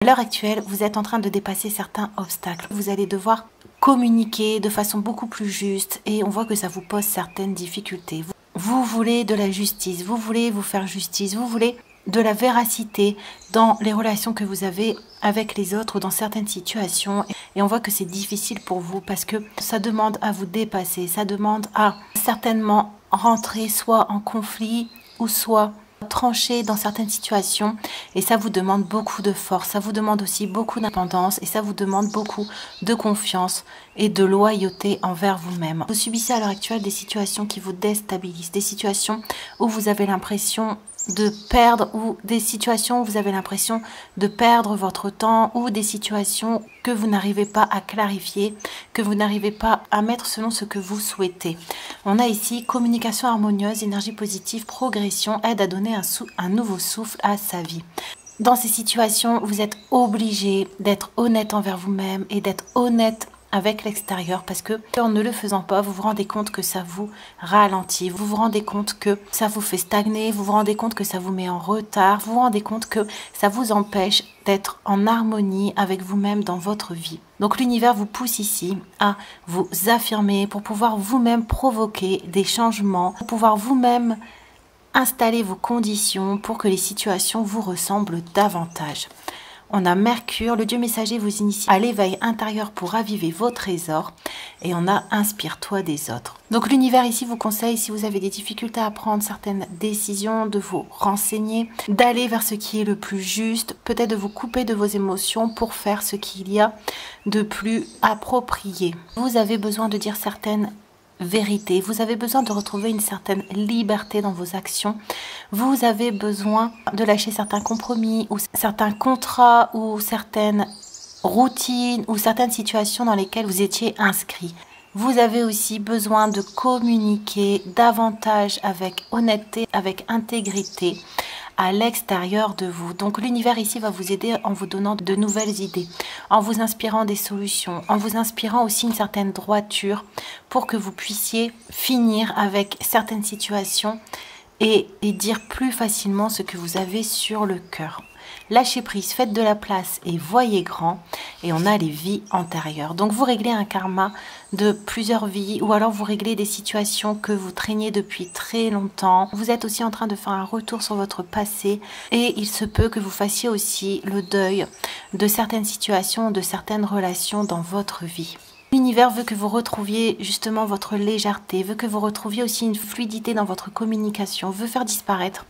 À l'heure actuelle, vous êtes en train de dépasser certains obstacles. Vous allez devoir communiquer de façon beaucoup plus juste et on voit que ça vous pose certaines difficultés. Vous voulez de la justice, vous voulez vous faire justice, vous voulez de la véracité dans les relations que vous avez avec les autres ou dans certaines situations. Et on voit que c'est difficile pour vous parce que ça demande à vous dépasser, ça demande à certainement rentrer soit en conflit ou soit trancher dans certaines situations et ça vous demande beaucoup de force, ça vous demande aussi beaucoup d'indépendance et ça vous demande beaucoup de confiance et de loyauté envers vous-même. Vous subissez à l'heure actuelle des situations qui vous déstabilisent, des situations où vous avez l'impression de perdre ou des situations où vous avez l'impression de perdre votre temps ou des situations que vous n'arrivez pas à clarifier, que vous n'arrivez pas à mettre selon ce que vous souhaitez. On a ici communication harmonieuse, énergie positive, progression, aide à donner un nouveau souffle à sa vie. Dans ces situations, vous êtes obligé d'être honnête envers vous-même et d'être honnête avec l'extérieur parce que en ne le faisant pas, vous vous rendez compte que ça vous ralentit, vous vous rendez compte que ça vous fait stagner, vous vous rendez compte que ça vous met en retard, vous vous rendez compte que ça vous empêche d'être en harmonie avec vous-même dans votre vie. Donc l'univers vous pousse ici à vous affirmer pour pouvoir vous-même provoquer des changements, pour pouvoir vous-même installer vos conditions pour que les situations vous ressemblent davantage. On a Mercure, le dieu messager vous initie à l'éveil intérieur pour raviver vos trésors. Et on a Inspire-toi des autres. Donc l'univers ici vous conseille, si vous avez des difficultés à prendre certaines décisions, de vous renseigner, d'aller vers ce qui est le plus juste, peut-être de vous couper de vos émotions pour faire ce qu'il y a de plus approprié. Vous avez besoin de dire certaines vérité, vous avez besoin de retrouver une certaine liberté dans vos actions, vous avez besoin de lâcher certains compromis ou certains contrats ou certaines routines ou certaines situations dans lesquelles vous étiez inscrit. Vous avez aussi besoin de communiquer davantage avec honnêteté, avec intégrité à l'extérieur de vous. Donc l'univers ici va vous aider en vous donnant de nouvelles idées, en vous inspirant des solutions, en vous inspirant aussi une certaine droiture pour que vous puissiez finir avec certaines situations et dire plus facilement ce que vous avez sur le cœur. Lâchez prise, faites de la place et voyez grand. Et on a les vies antérieures. Donc vous réglez un karma de plusieurs vies ou alors vous réglez des situations que vous traîniez depuis très longtemps. Vous êtes aussi en train de faire un retour sur votre passé et il se peut que vous fassiez aussi le deuil de certaines situations, de certaines relations dans votre vie. L'univers veut que vous retrouviez justement votre légèreté, veut que vous retrouviez aussi une fluidité dans votre communication, veut faire disparaître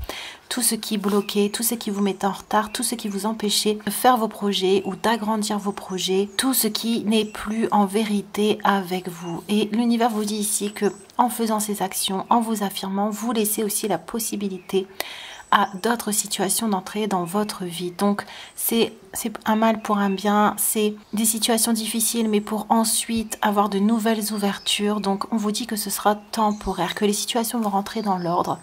tout ce qui bloquait, tout ce qui vous mettait en retard, tout ce qui vous empêchait de faire vos projets ou d'agrandir vos projets, tout ce qui n'est plus en vérité avec vous. Et l'univers vous dit ici que en faisant ces actions, en vous affirmant, vous laissez aussi la possibilité à d'autres situations d'entrer dans votre vie. Donc c'est un mal pour un bien, c'est des situations difficiles mais pour ensuite avoir de nouvelles ouvertures. Donc on vous dit que ce sera temporaire, que les situations vont rentrer dans l'ordre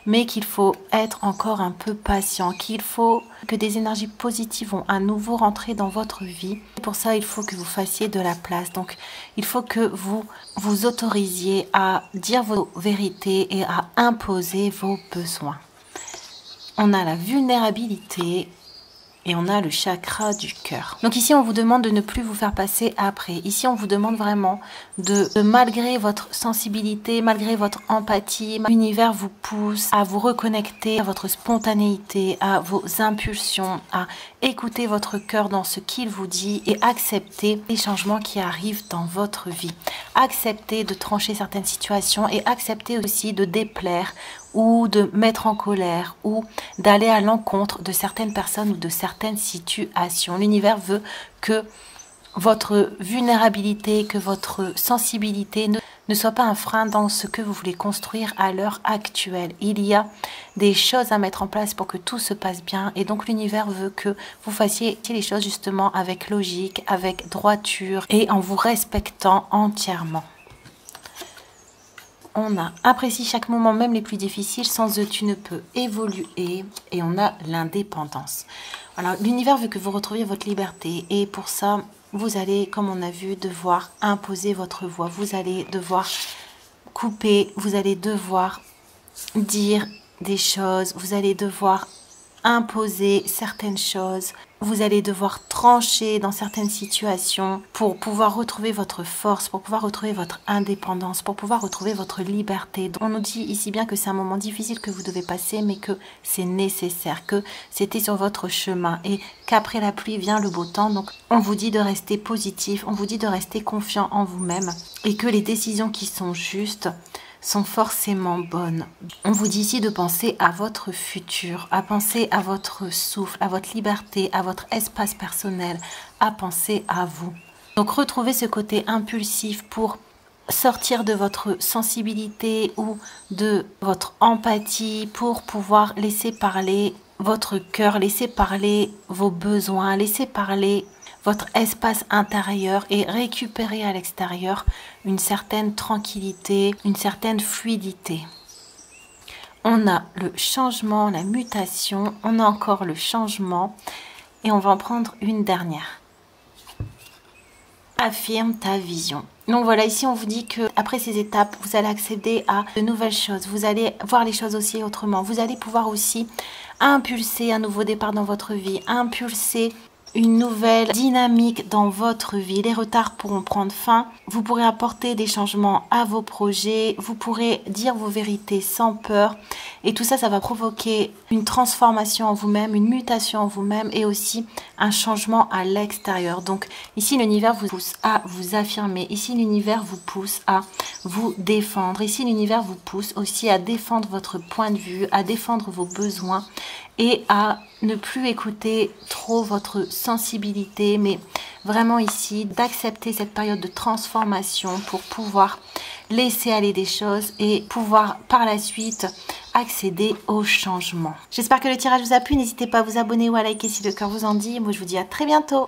mais qu'il faut être encore un peu patient, qu'il faut que des énergies positives vont à nouveau rentrer dans votre vie. Pour ça il faut que vous fassiez de la place, donc il faut que vous vous autorisiez à dire vos vérités et à imposer vos besoins. On a la vulnérabilité et on a le chakra du cœur. Donc ici, on vous demande de ne plus vous faire passer après. Ici, on vous demande vraiment de malgré votre sensibilité, malgré votre empathie, l'univers vous pousse à vous reconnecter à votre spontanéité, à vos impulsions, à écouter votre cœur dans ce qu'il vous dit et accepter les changements qui arrivent dans votre vie. Accepter de trancher certaines situations et accepter aussi de déplaire ou de mettre en colère ou d'aller à l'encontre de certaines personnes ou de certaines situations. L'univers veut que votre vulnérabilité, que votre sensibilité ne soit pas un frein dans ce que vous voulez construire à l'heure actuelle. Il y a des choses à mettre en place pour que tout se passe bien et donc l'univers veut que vous fassiez les choses justement avec logique, avec droiture et en vous respectant entièrement. On a apprécie chaque moment, même les plus difficiles, sans eux tu ne peux évoluer et on a l'indépendance. Alors l'univers veut que vous retrouviez votre liberté et pour ça vous allez, comme on a vu, devoir imposer votre voix. Vous allez devoir couper, vous allez devoir dire des choses, vous allez devoir imposer certaines choses. Vous allez devoir trancher dans certaines situations pour pouvoir retrouver votre force, pour pouvoir retrouver votre indépendance, pour pouvoir retrouver votre liberté. On nous dit ici bien que c'est un moment difficile que vous devez passer, mais que c'est nécessaire, que c'était sur votre chemin et qu'après la pluie vient le beau temps. Donc on vous dit de rester positif, on vous dit de rester confiant en vous-même et que les décisions qui sont justes sont forcément bonnes. On vous dit ici de penser à votre futur, à penser à votre souffle, à votre liberté, à votre espace personnel, à penser à vous. Donc retrouvez ce côté impulsif pour sortir de votre sensibilité ou de votre empathie pour pouvoir laisser parler votre cœur, laisser parler vos besoins, laisser parler votre espace intérieur et récupérer à l'extérieur une certaine tranquillité, une certaine fluidité. On a le changement, la mutation, on a encore le changement et on va en prendre une dernière. Affirme ta vision. Donc voilà, ici on vous dit que après ces étapes, vous allez accéder à de nouvelles choses. Vous allez voir les choses aussi autrement. Vous allez pouvoir aussi impulser un nouveau départ dans votre vie, impulser une nouvelle dynamique dans votre vie. Les retards pourront prendre fin. Vous pourrez apporter des changements à vos projets. Vous pourrez dire vos vérités sans peur. Et tout ça, ça va provoquer une transformation en vous-même, une mutation en vous-même et aussi un changement à l'extérieur. Donc ici, l'univers vous pousse à vous affirmer. Ici, l'univers vous pousse à vous défendre. Ici, l'univers vous pousse aussi à défendre votre point de vue, à défendre vos besoins et à ne plus écouter trop votre sensibilité, mais vraiment ici d'accepter cette période de transformation pour pouvoir laisser aller des choses et pouvoir par la suite accéder au changement. J'espère que le tirage vous a plu, n'hésitez pas à vous abonner ou à liker si le cœur vous en dit. Moi je vous dis à très bientôt.